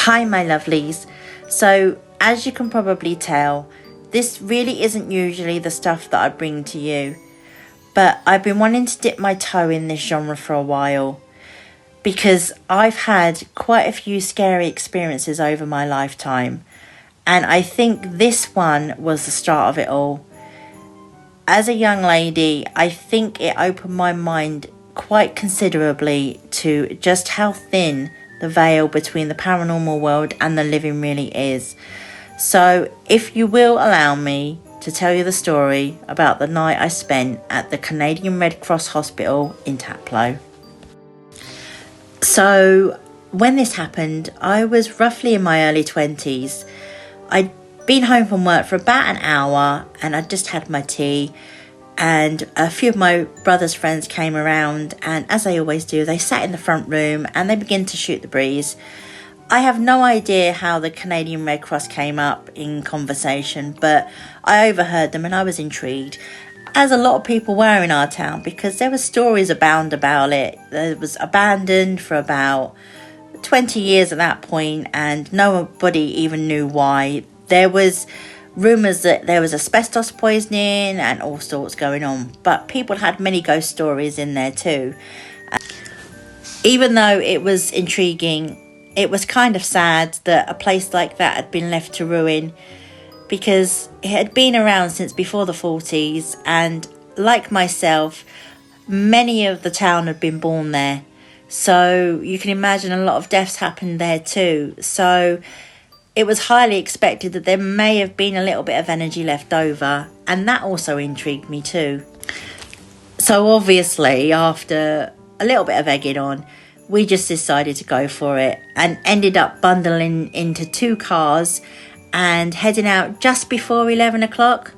Hi my lovelies. So as you can probably tell, this really isn't usually the stuff that I bring to you, but I've been wanting to dip my toe in this genre for a while because I've had quite a few scary experiences over my lifetime, and I think this one was the start of it all. As a young lady, I think it opened my mind quite considerably to just how thin the veil between the paranormal world and the living really is. So if you will allow me to tell you the story about the night I spent at the Canadian Red Cross Hospital in Taplow. So when this happened, I was roughly in my early 20s. I'd been home from work for about an hour and I'd just had my tea, and a few of my brother's friends came around, and as they always do, they sat in the front room and they began to shoot the breeze. I have no idea how the Canadian Red Cross came up in conversation, but I overheard them and I was intrigued, as a lot of people were in our town, because there were stories abound about it. It was abandoned for about 20 years at that point and nobody even knew why. There was rumours that there was asbestos poisoning and all sorts going on, but people had many ghost stories in there too. Even though it was intriguing, it was kind of sad that a place like that had been left to ruin, because it had been around since before the 40s, and like myself, many of the town had been born there. So you can imagine a lot of deaths happened there too. So it was highly expected that there may have been a little bit of energy left over, and that also intrigued me too. So obviously, after a little bit of egging on, we just decided to go for it and ended up bundling into 2 cars and heading out just before 11 o'clock.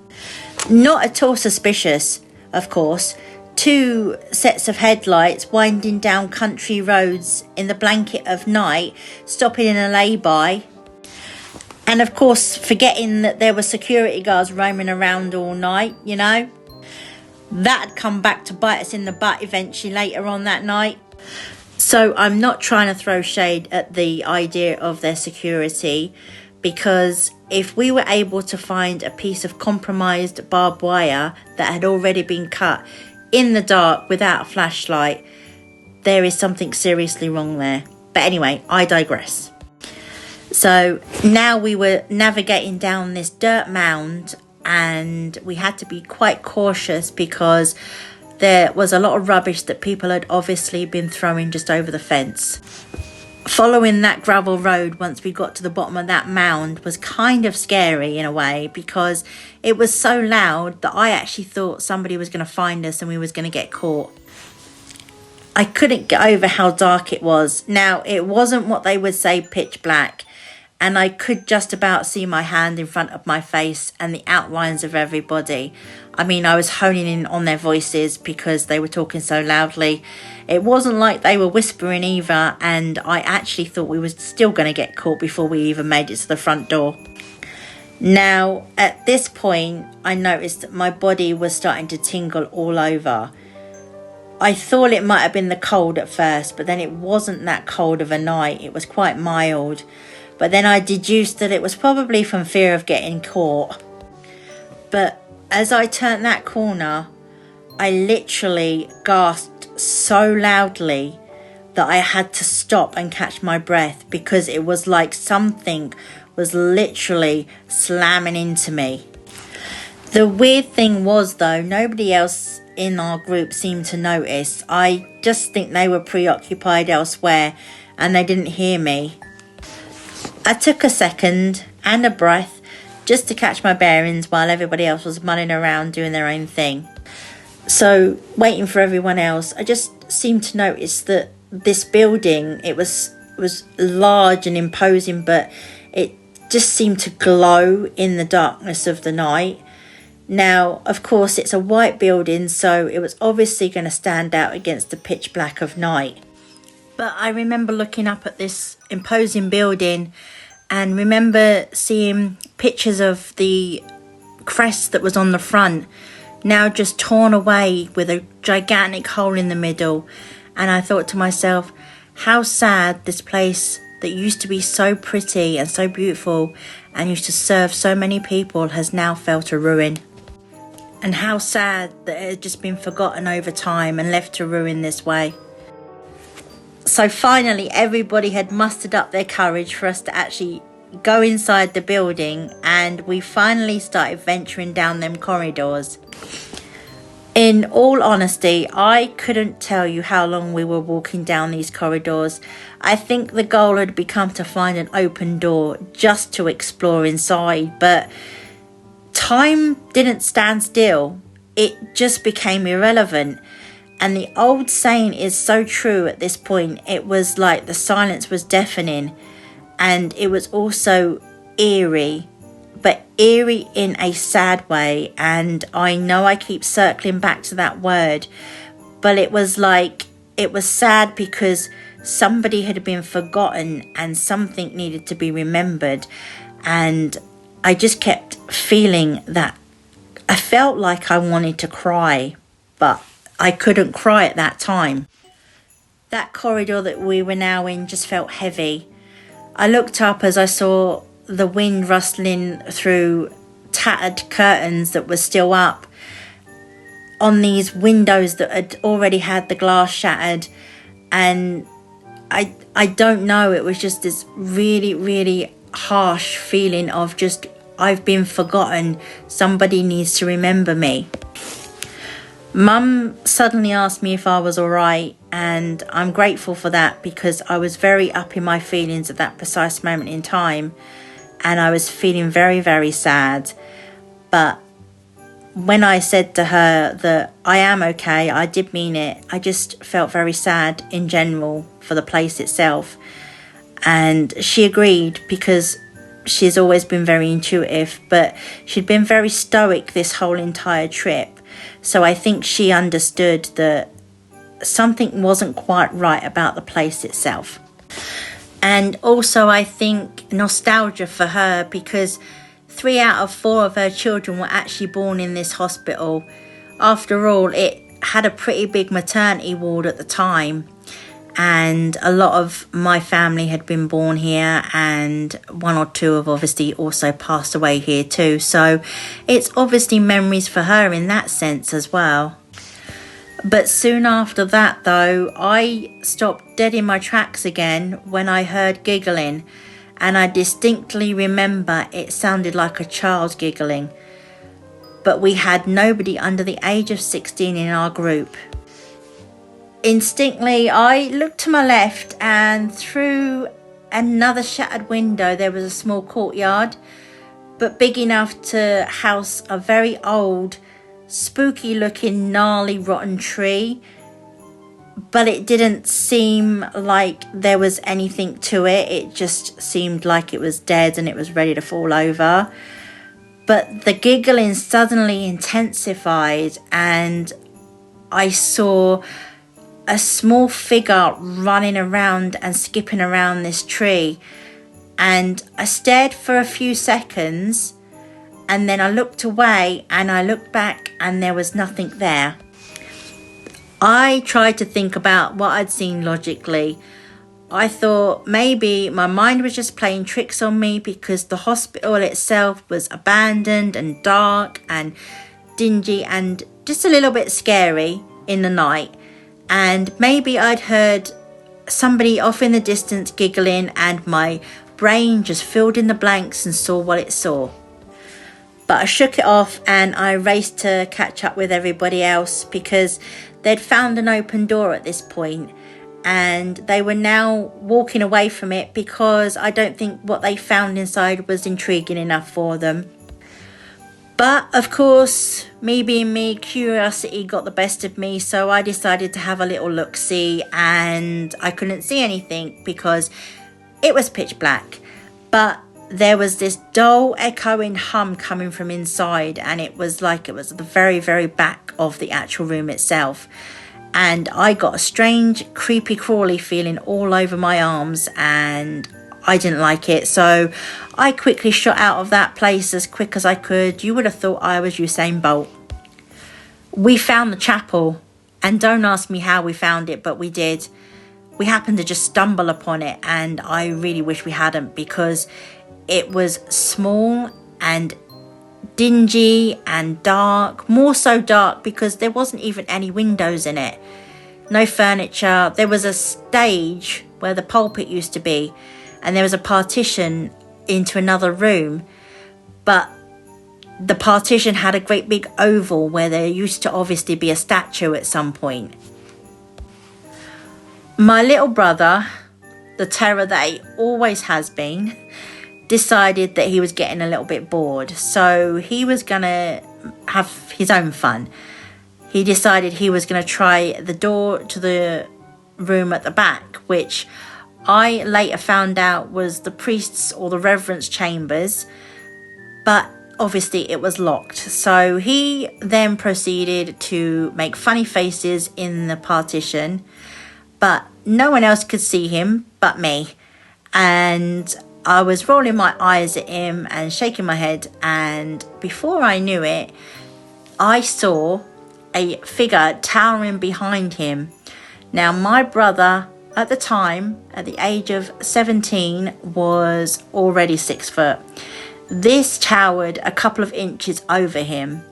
Not at all suspicious, of course. 2 sets of headlights winding down country roads in the blanket of night, stopping in a lay-by. And of course, forgetting that there were security guards roaming around all night, you know. That'd come back to bite us in the butt eventually later on that night. So I'm not trying to throw shade at the idea of their security, because if we were able to find a piece of compromised barbed wire that had already been cut in the dark without a flashlight, there is something seriously wrong there. But anyway, I digress. So now we were navigating down this dirt mound, and we had to be quite cautious because there was a lot of rubbish that people had obviously been throwing just over the fence. Following that gravel road once we got to the bottom of that mound was kind of scary in a way, because it was so loud that I actually thought somebody was going to find us and we was going to get caught. I couldn't get over how dark it was. Now, it wasn't what they would say pitch black, and I could just about see my hand in front of my face and the outlines of everybody. I mean, I was honing in on their voices because they were talking so loudly. It wasn't like they were whispering either, and I actually thought we were still going to get caught before we even made it to the front door. Now, at this point, I noticed that my body was starting to tingle all over. I thought it might have been the cold at first, but then it wasn't that cold of a night. It was quite mild. But then I deduced that it was probably from fear of getting caught. But as I turned that corner, I literally gasped so loudly that I had to stop and catch my breath, because it was like something was literally slamming into me. The weird thing was, though, nobody else in our group seemed to notice. I just think they were preoccupied elsewhere and they didn't hear me. I took a second and a breath just to catch my bearings while everybody else was mulling around doing their own thing. So, waiting for everyone else, I just seemed to notice that this building, it was large and imposing, but it just seemed to glow in the darkness of the night. Now, of course, it's a white building, so it was obviously going to stand out against the pitch black of night. But I remember looking up at this imposing building and remember seeing pictures of the crest that was on the front, now just torn away with a gigantic hole in the middle. And I thought to myself, how sad this place that used to be so pretty and so beautiful and used to serve so many people has now fell to ruin. And how sad that it had just been forgotten over time and left to ruin this way. So finally, everybody had mustered up their courage for us to actually go inside the building, and we finally started venturing down them corridors. In all honesty, I couldn't tell you how long we were walking down these corridors. I think the goal had become to find an open door just to explore inside, but time didn't stand still. It just became irrelevant. And the old saying is so true at this point. It was like the silence was deafening, and it was also eerie, but eerie in a sad way. And I know I keep circling back to that word, but it was sad because somebody had been forgotten and something needed to be remembered. And I just kept feeling that I felt like I wanted to cry, but I couldn't cry at that time. That corridor that we were now in just felt heavy. I looked up as I saw the wind rustling through tattered curtains that were still up on these windows that had already had the glass shattered. And I don't know, it was just this really, really harsh feeling of just, I've been forgotten. Somebody needs to remember me. Mum suddenly asked me if I was alright, and I'm grateful for that because I was very up in my feelings at that precise moment in time, and I was feeling very, very sad. But when I said to her that I am okay, I did mean it. I just felt very sad in general for the place itself, and she agreed because she's always been very intuitive, but she'd been very stoic this whole entire trip. So I think she understood that something wasn't quite right about the place itself. And also I think nostalgia for her, because 3 out of 4 of her children were actually born in this hospital. After all, it had a pretty big maternity ward at the time, and a lot of my family had been born here, and 1 or 2 have obviously also passed away here too. So it's obviously memories for her in that sense as well. But soon after that though, I stopped dead in my tracks again when I heard giggling, and I distinctly remember it sounded like a child giggling. But we had nobody under the age of 16 in our group. Instinctively, I looked to my left, and through another shattered window there was a small courtyard, but big enough to house a very old, spooky looking, gnarly, rotten tree. But it didn't seem like there was anything to it. It just seemed like it was dead and it was ready to fall over. But the giggling suddenly intensified, and I saw a small figure running around and skipping around this tree. And I stared for a few seconds, and then I looked away and I looked back and there was nothing there. I tried to think about what I'd seen logically. I thought maybe my mind was just playing tricks on me because the hospital itself was abandoned and dark and dingy and just a little bit scary in the night. And maybe I'd heard somebody off in the distance giggling, and my brain just filled in the blanks and saw what it saw. But I shook it off and I raced to catch up with everybody else because they'd found an open door at this point, and they were now walking away from it because I don't think what they found inside was intriguing enough for them. But of course, me being me, curiosity got the best of me, so I decided to have a little look-see, and I couldn't see anything because it was pitch black. But there was this dull echoing hum coming from inside, and it was like it was at the very, very back of the actual room itself. And I got a strange, creepy, crawly feeling all over my arms, and I didn't like it, so I quickly shot out of that place as quick as I could. You would have thought I was Usain Bolt. We found the chapel, and don't ask me how we found it, but we did. we happened to just stumble upon it, and I really wish we hadn't, because it was small and dingy and dark, more so dark because there wasn't even any windows in it. No furniture. There was a stage where the pulpit used to be, and there was a partition into another room, but the partition had a great big oval where there used to obviously be a statue at some point. My little brother, the terror that he always has been, decided that he was getting a little bit bored, so he was gonna have his own fun. He decided he was going to try the door to the room at the back, which I later found out was the priest's or the reverend's chambers, but obviously it was locked. So he then proceeded to make funny faces in the partition, but no one else could see him but me. And I was rolling my eyes at him and shaking my head, and before I knew it, I saw a figure towering behind him. Now, my brother at the time, at the age of 17, was already 6 foot. This towered a couple of inches over him.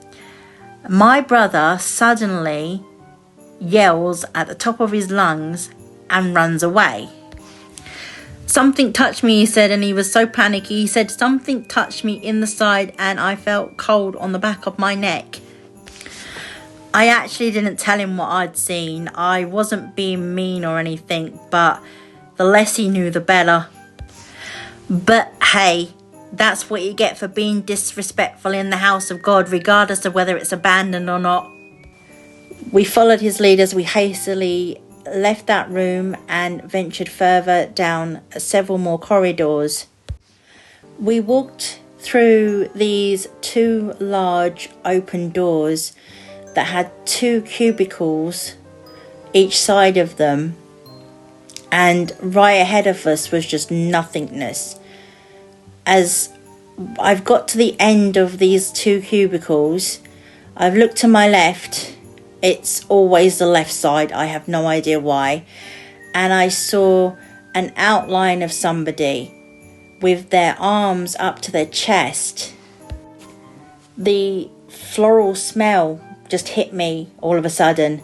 My brother suddenly yells at the top of his lungs and runs away. Something touched me, he said, and he was so panicky. He said, something touched me in the side and I felt cold on the back of my neck. I actually didn't tell him what I'd seen. I wasn't being mean or anything, but the less he knew, the better. But hey, that's what you get for being disrespectful in the house of God, regardless of whether it's abandoned or not. We followed his leaders. We hastily left that room and ventured further down several more corridors. We walked through these 2 large open doors that had 2 cubicles each side of them, and right ahead of us was just nothingness. As I've got to the end of these 2 cubicles, I've looked to my left. It's always the left side, I have no idea why, and I saw an outline of somebody with their arms up to their chest. The floral smell just hit me all of a sudden.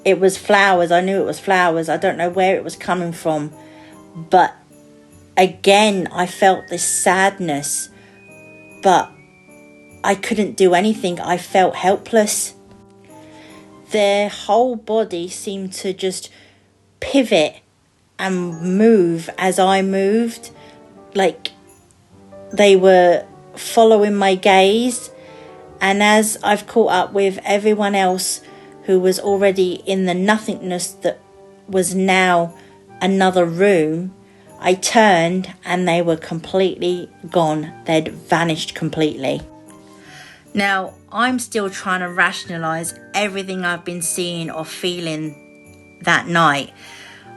It was flowers. I knew it was flowers. I don't know where it was coming from, but again I felt this sadness, but I couldn't do anything. I felt helpless. Their whole body seemed to just pivot and move as I moved, like they were following my gaze. And as I've caught up with everyone else who was already in the nothingness that was now another room, I turned and they were completely gone. They'd vanished completely. Now, I'm still trying to rationalise everything I've been seeing or feeling that night.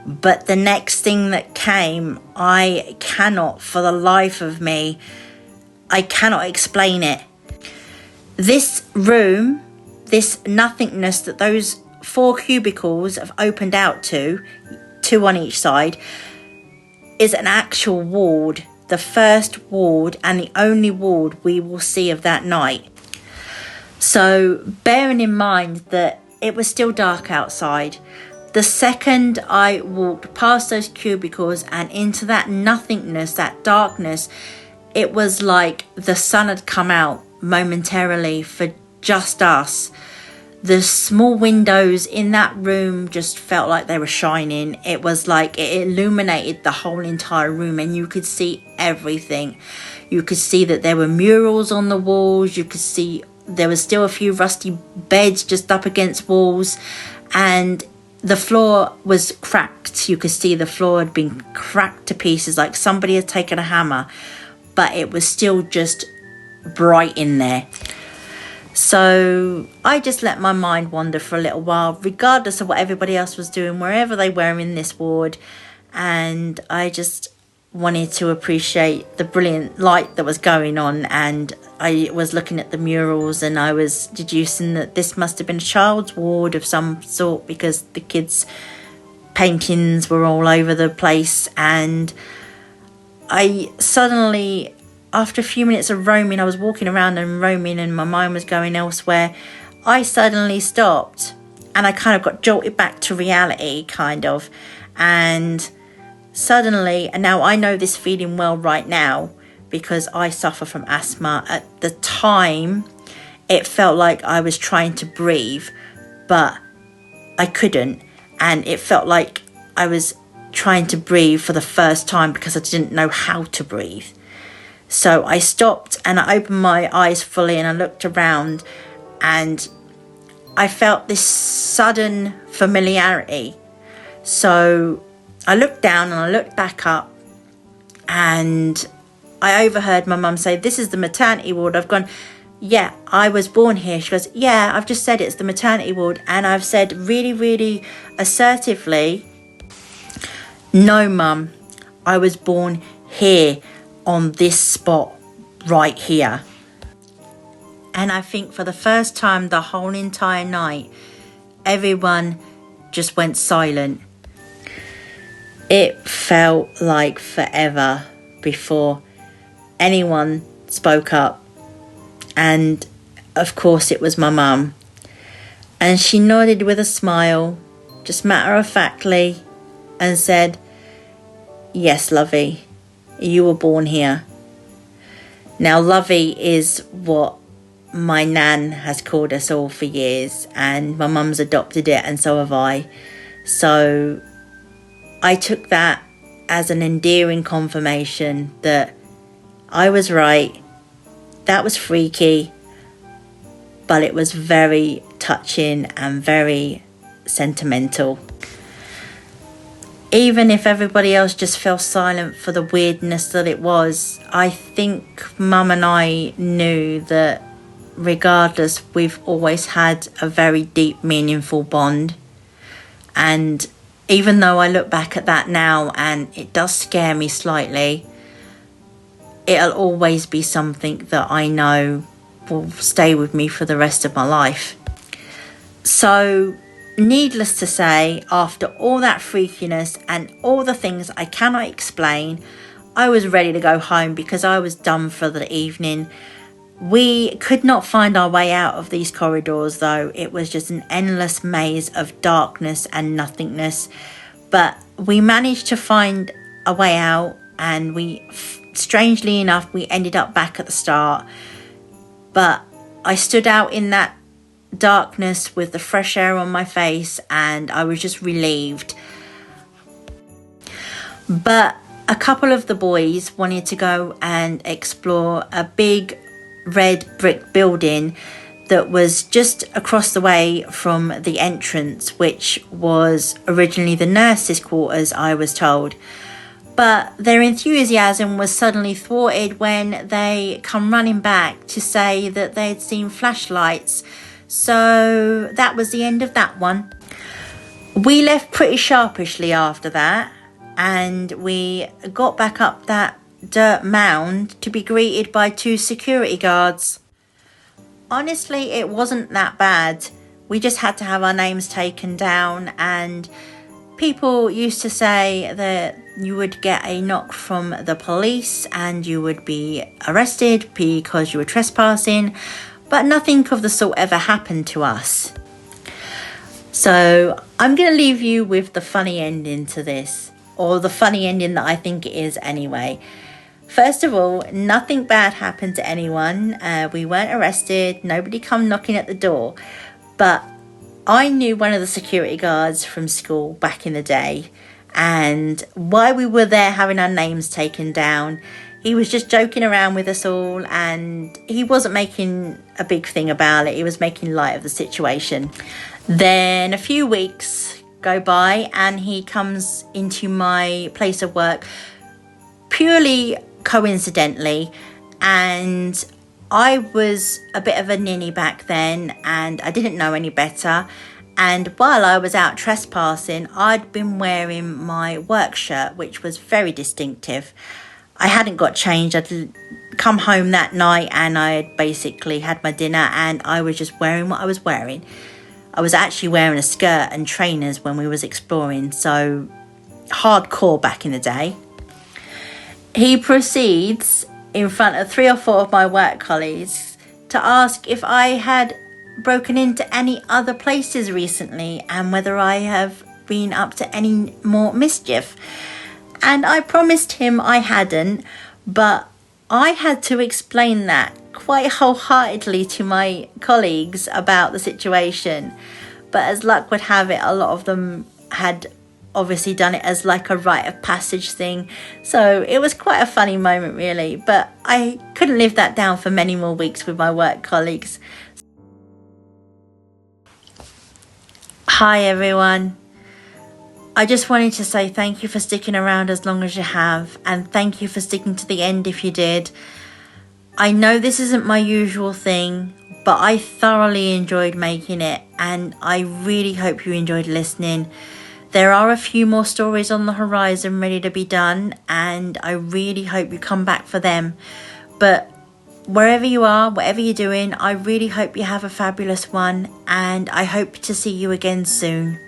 But the next thing that came, I cannot, for the life of me, I cannot explain it. This room, this nothingness that those 4 cubicles have opened out to, 2 on each side, is an actual ward. The first ward and the only ward we will see of that night. So bearing in mind that it was still dark outside, the second I walked past those cubicles and into that nothingness, that darkness, it was like the sun had come out momentarily for just us. The small windows in that room just felt like they were shining. It was like it illuminated the whole entire room, and you could see everything. You could see that there were murals on the walls. You could see there was still a few rusty beds just up against walls, and the floor was cracked. You could see the floor had been cracked to pieces, like somebody had taken a hammer, but it was still just bright in there. So I just let my mind wander for a little while, regardless of what everybody else was doing, wherever they were in this ward, and I just wanted to appreciate the brilliant light that was going on. And I was looking at the murals and I was deducing that this must have been a child's ward of some sort, because the kids paintings were all over the place, and I suddenly, after a few minutes of roaming, I was walking around and roaming and my mind was going elsewhere. I suddenly stopped and I kind of got jolted back to reality, kind of. And suddenly, and now I know this feeling well right now because I suffer from asthma. At the time, it felt like I was trying to breathe, but I couldn't. And it felt like I was trying to breathe for the first time because I didn't know how to breathe. So I stopped and I opened my eyes fully and I looked around, and I felt this sudden familiarity. So I looked down and I looked back up, and I overheard my mum say, "This is the maternity ward." I've gone, "Yeah, I was born here." She goes, "Yeah, I've just said it's the maternity ward." And I've said really, really assertively, "No, Mum, I was born here on this spot right here." And I think for the first time the whole entire night, everyone just went silent. It felt like forever before anyone spoke up. And of course it was my mum. And she nodded with a smile, just matter-of-factly, and said, "Yes, Lovey, you were born here." Now, Lovey is what my nan has called us all for years, and my mum's adopted it, and so have I. So I took that as an endearing confirmation that I was right. That was freaky, but it was very touching and very sentimental. Even if everybody else just fell silent for the weirdness that it was, I think Mum and I knew that regardless, we've always had a very deep, meaningful bond. And even though I look back at that now and it does scare me slightly, it'll always be something that I know will stay with me for the rest of my life. So, needless to say, after all that freakiness and all the things I cannot explain, I was ready to go home because I was done for the evening. We could not find our way out of these corridors though. It was just an endless maze of darkness and nothingness. But we managed to find a way out, and strangely enough, we ended up back at the start. But I stood out in that darkness with the fresh air on my face, and I was just relieved. But a couple of the boys wanted to go and explore a big red brick building that was just across the way from the entrance, which was originally the nurses' quarters, I was told. But their enthusiasm was suddenly thwarted when they come running back to say that they'd seen flashlights. So that was the end of that one. We left pretty sharpishly after that, and we got back up that dirt mound to be greeted by 2 security guards. Honestly, it wasn't that bad. We just had to have our names taken down, and people used to say that you would get a knock from the police and you would be arrested because you were trespassing, but nothing of the sort ever happened to us. So I'm going to leave you with the funny ending to this, or the funny ending that I think it is anyway. First of all, nothing bad happened to anyone. We weren't arrested. Nobody come knocking at the door. But I knew one of the security guards from school back in the day. And while we were there having our names taken down, he was just joking around with us all. And he wasn't making a big thing about it. He was making light of the situation. Then a few weeks go by and he comes into my place of work purely coincidentally, and I was a bit of a ninny back then and I didn't know any better, and while I was out trespassing I'd been wearing my work shirt, which was very distinctive. I hadn't got changed. I'd come home that night and I had basically had my dinner and I was just wearing what I was wearing. I was actually wearing a skirt and trainers when we was exploring, so hardcore back in the day. He proceeds in front of 3 or 4 of my work colleagues to ask if I had broken into any other places recently and whether I have been up to any more mischief. And I promised him I hadn't, but I had to explain that quite wholeheartedly to my colleagues about the situation. But as luck would have it, a lot of them had obviously done it as like a rite of passage thing. So it was quite a funny moment, really. But I couldn't live that down for many more weeks with my work colleagues. Hi everyone. I just wanted to say thank you for sticking around as long as you have, and thank you for sticking to the end if you did. I know this isn't my usual thing, but I thoroughly enjoyed making it, and I really hope you enjoyed listening. There are a few more stories on the horizon ready to be done, and I really hope you come back for them. But wherever you are, whatever you're doing, I really hope you have a fabulous one, and I hope to see you again soon.